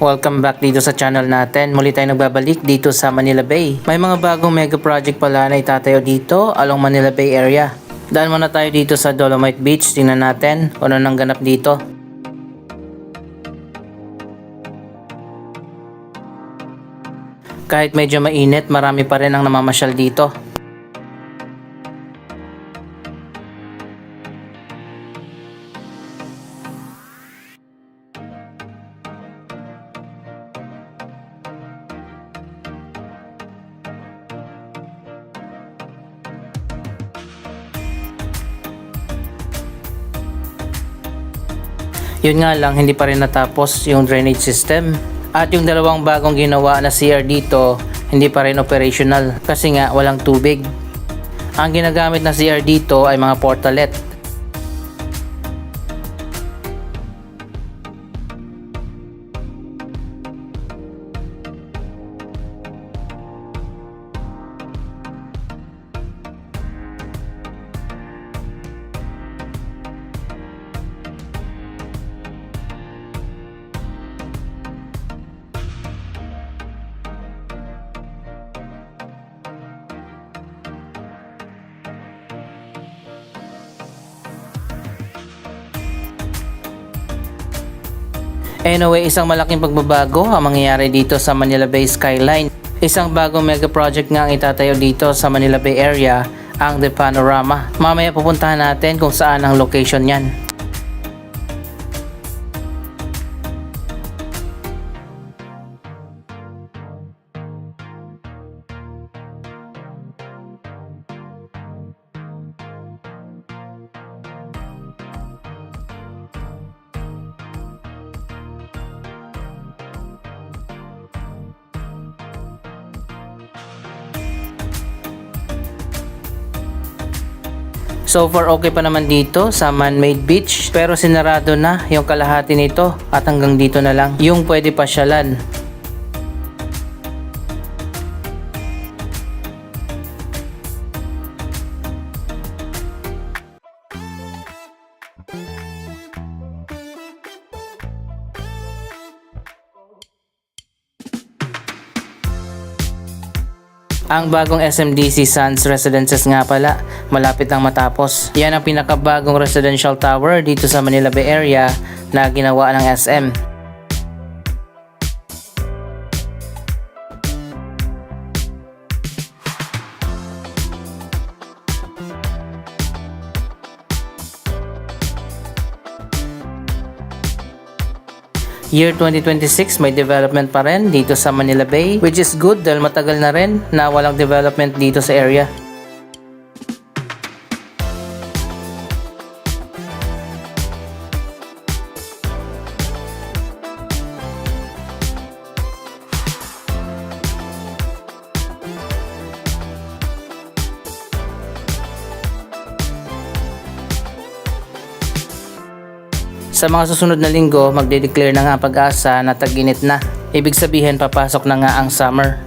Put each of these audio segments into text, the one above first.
Welcome back dito sa channel natin. Muli tayo nagbabalik dito sa Manila Bay. May mga bagong mega project pala na itatayo dito along Manila Bay area. Daan muna tayo dito sa Dolomite Beach. Tingnan natin kung ano nang ganap dito. Kahit medyo mainit, marami pa rin ang namamasyal dito. Yun nga lang, hindi pa rin natapos yung drainage system. At yung dalawang bagong ginawa na CR dito, hindi pa rin operational kasi nga walang tubig. Ang ginagamit na CR dito ay mga portalet. Anyway, isang malaking pagbabago ang mangyayari dito sa Manila Bay skyline. Isang bagong mega project nga ang itatayo dito sa Manila Bay area, ang The Panorama. Mamaya pupuntahan natin kung saan ang location niyan. So far okay pa naman dito sa man-made beach, pero sinarado na yung kalahati nito at hanggang dito na lang yung pwede pasyalan. Ang bagong SMDC Sands Residences nga pala, malapit nang matapos. Yan ang pinakabagong residential tower dito sa Manila Bay area na ginawa ng SM. Year 2026 may development pa rin dito sa Manila Bay, which is good dahil matagal na rin na walang development dito sa area. Sa mga susunod na linggo, magde-declare na nga ang Pag-asa na tag-init na. Ibig sabihin, papasok na nga ang summer.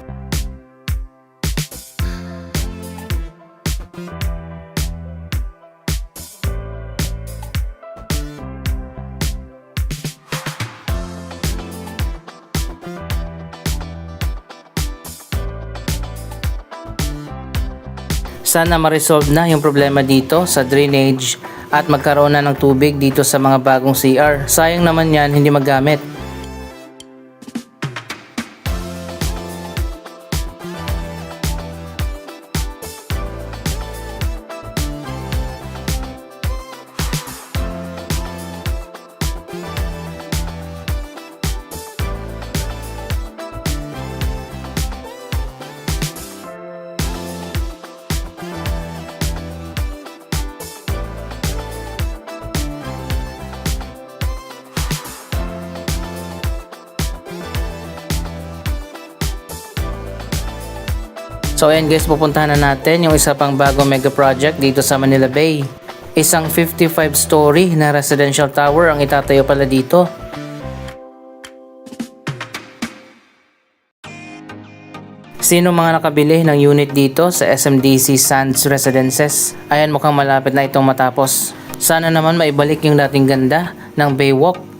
Sana ma-resolve na yung problema dito sa drainage at magkaroon na ng tubig dito sa mga bagong CR. Sayang naman yan hindi magamit. So ayan guys, pupuntahan na natin yung isa pang bagong mega project dito sa Manila Bay. Isang 55-story na residential tower ang itatayo pala dito. Sino mga nakabili ng unit dito sa SMDC Sands Residences? Ayan, mukhang malapit na itong matapos. Sana naman maibalik yung dating ganda ng Baywalk.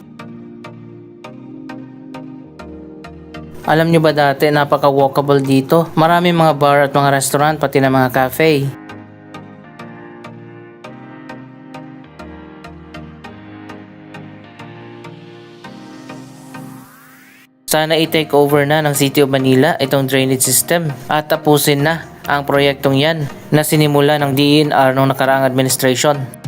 Alam nyo ba dati napaka-walkable dito? Maraming mga bar at mga restaurant pati na mga cafe. Sana i-take over na ng City of Manila itong drainage system at tapusin na ang proyektong yan na sinimula ng DENR noong nakaraang administration.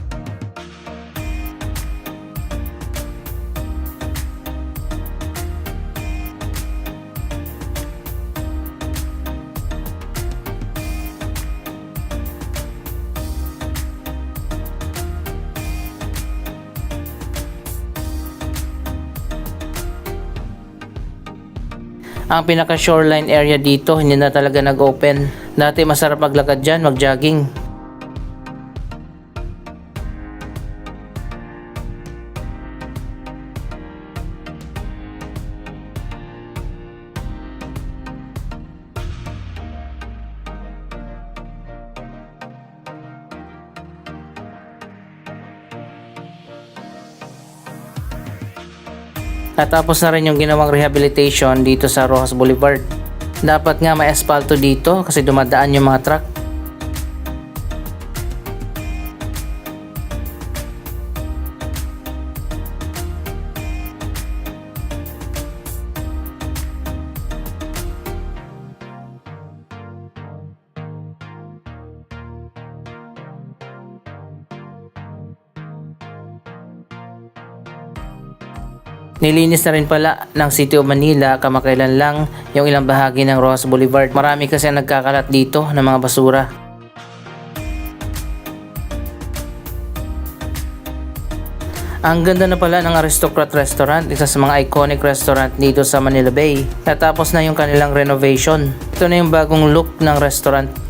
Ang pinaka shoreline area dito hindi na talaga nag-open. Dati masarap maglakad dyan, mag-jogging. Natapos na rin yung ginawang rehabilitation dito sa Rojas Boulevard. Dapat nga may asfalto dito kasi dumadaan yung mga truck. Nilinis na rin pala ng City of Manila kamakailan lang yung ilang bahagi ng Rojas Boulevard. Marami kasi ang nagkakalat dito ng mga basura. Ang ganda na pala ng Aristocrat Restaurant, isa sa mga iconic restaurant dito sa Manila Bay. Natapos na yung kanilang renovation. Ito na yung bagong look ng restaurant.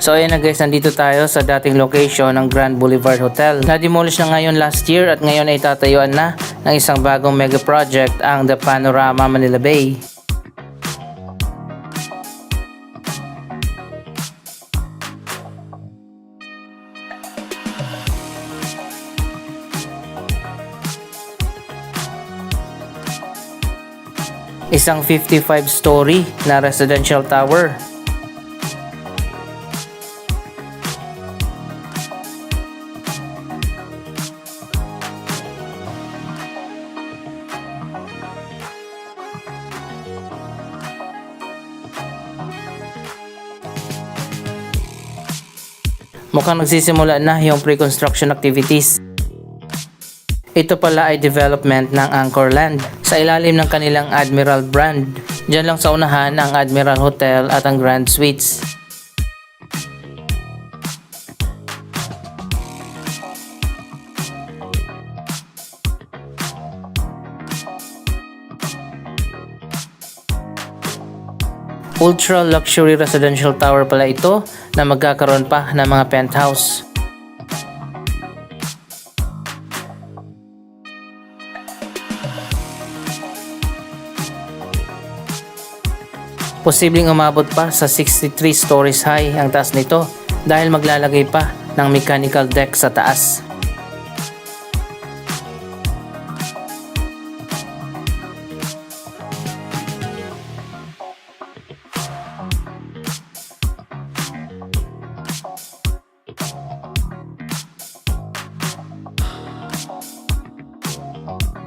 So ayan na guys, nandito tayo sa dating location ng Grand Boulevard Hotel. Na-demolish na ngayon last year at ngayon ay tatayuan na ng isang bagong mega project, ang The Panorama Manila Bay. Isang 55-story na residential tower. Mukhang nagsisimula na yung pre-construction activities. Ito pala ay development ng Anchorland sa ilalim ng kanilang Admiral brand. Diyan lang sa unahan ang Admiral Hotel at ang Grand Suites. Ultra luxury residential tower pala ito na magkakaroon pa ng mga penthouse. Posibleng umabot pa sa 63 stories high ang taas nito dahil maglalagay pa ng mechanical deck sa taas.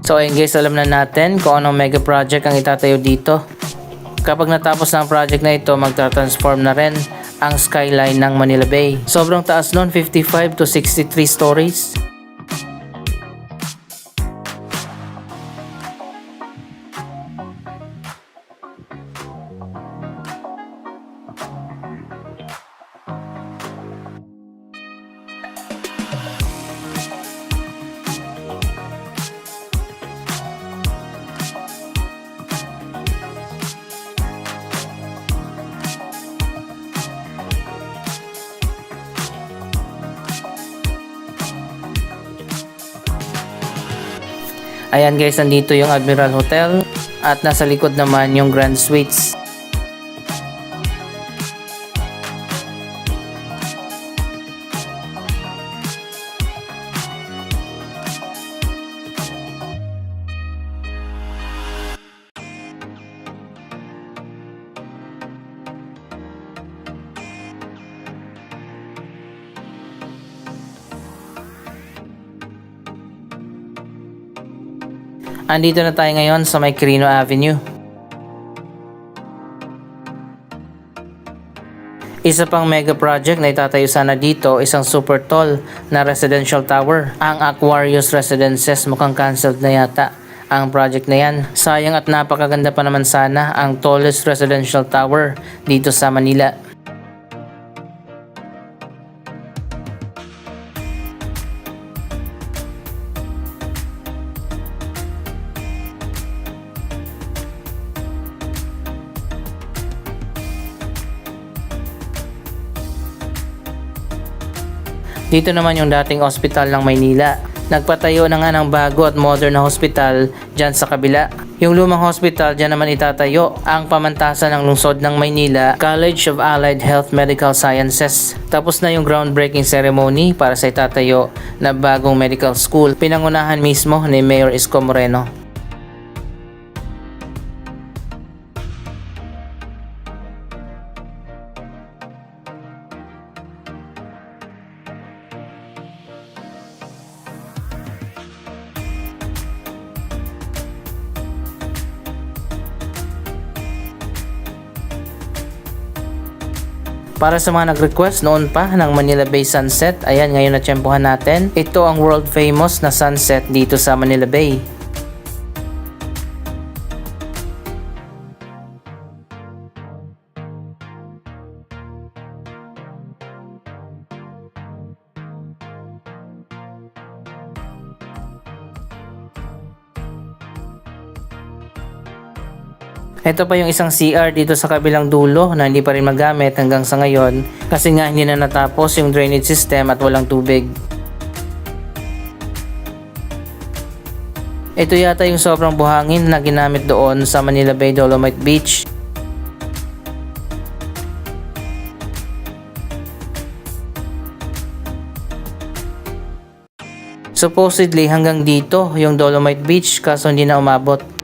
So ayun guys, alam na natin kung anong mega project ang itatayo dito. Kapag natapos na ang project na ito, magta-transform na rin ang skyline ng Manila Bay. Sobrang taas nun, 55 to 63 stories. Ayan guys, nandito yung Admiral Hotel at nasa likod naman yung Grand Suites. Andito na tayo ngayon sa may Quirino Avenue. Isa pang mega project na itatayo sana dito, isang super tall na residential tower. Ang Aquarius Residences, mukhang cancelled na yata ang project na yan. Sayang at napakaganda pa naman sana ang tallest residential tower dito sa Manila. Dito naman yung dating ospital ng Maynila. Nagpatayo na nga ng bago at modern na hospital dyan sa kabila. Yung lumang hospital, dyan naman itatayo ang pamantasan ng lungsod ng Maynila, College of Allied Health Medical Sciences. Tapos na yung groundbreaking ceremony para sa itatayo na bagong medical school. Pinangunahan mismo ni Mayor Isko Moreno. Para sa mga nag-request noon pa ng Manila Bay Sunset, ayan ngayon na tiyempohan natin. Ito ang world famous na sunset dito sa Manila Bay. Ito pa yung isang CR dito sa kabilang dulo na hindi pa rin magamit hanggang sa ngayon kasi nga hindi na natapos yung drainage system at walang tubig. Ito yata yung sobrang buhangin na ginamit doon sa Manila Bay Dolomite Beach. Supposedly hanggang dito yung Dolomite Beach kaso hindi na umabot.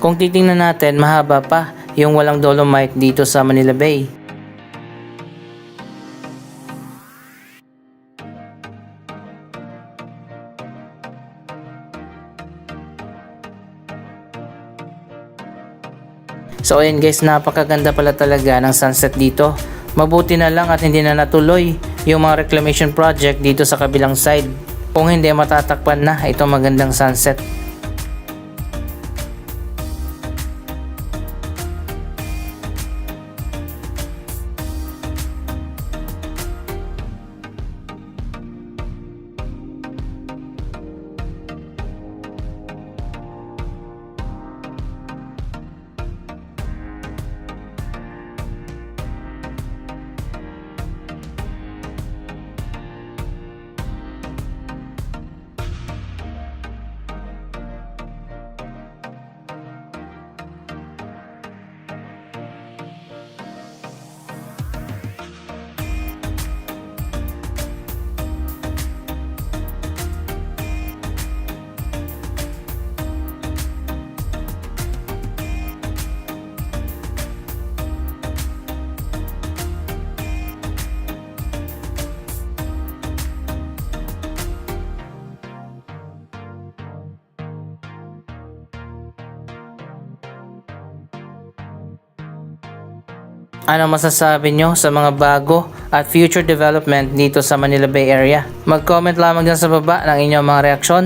Kung titingnan natin, mahaba pa yung walang dolomite dito sa Manila Bay. So ayun guys, napakaganda pala talaga ng sunset dito. Mabuti na lang at hindi na natuloy yung mga reclamation project dito sa kabilang side. Kung hindi, matatakpan na itong magandang sunset. Ano masasabi nyo sa mga bago at future development dito sa Manila Bay Area? Mag-comment lamang dyan sa baba ng inyong mga reaksyon.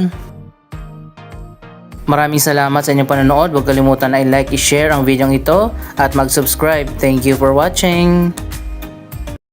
Maraming salamat sa inyong panonood. Huwag kalimutan na i-like, i-share ang video ito at mag-subscribe. Thank you for watching!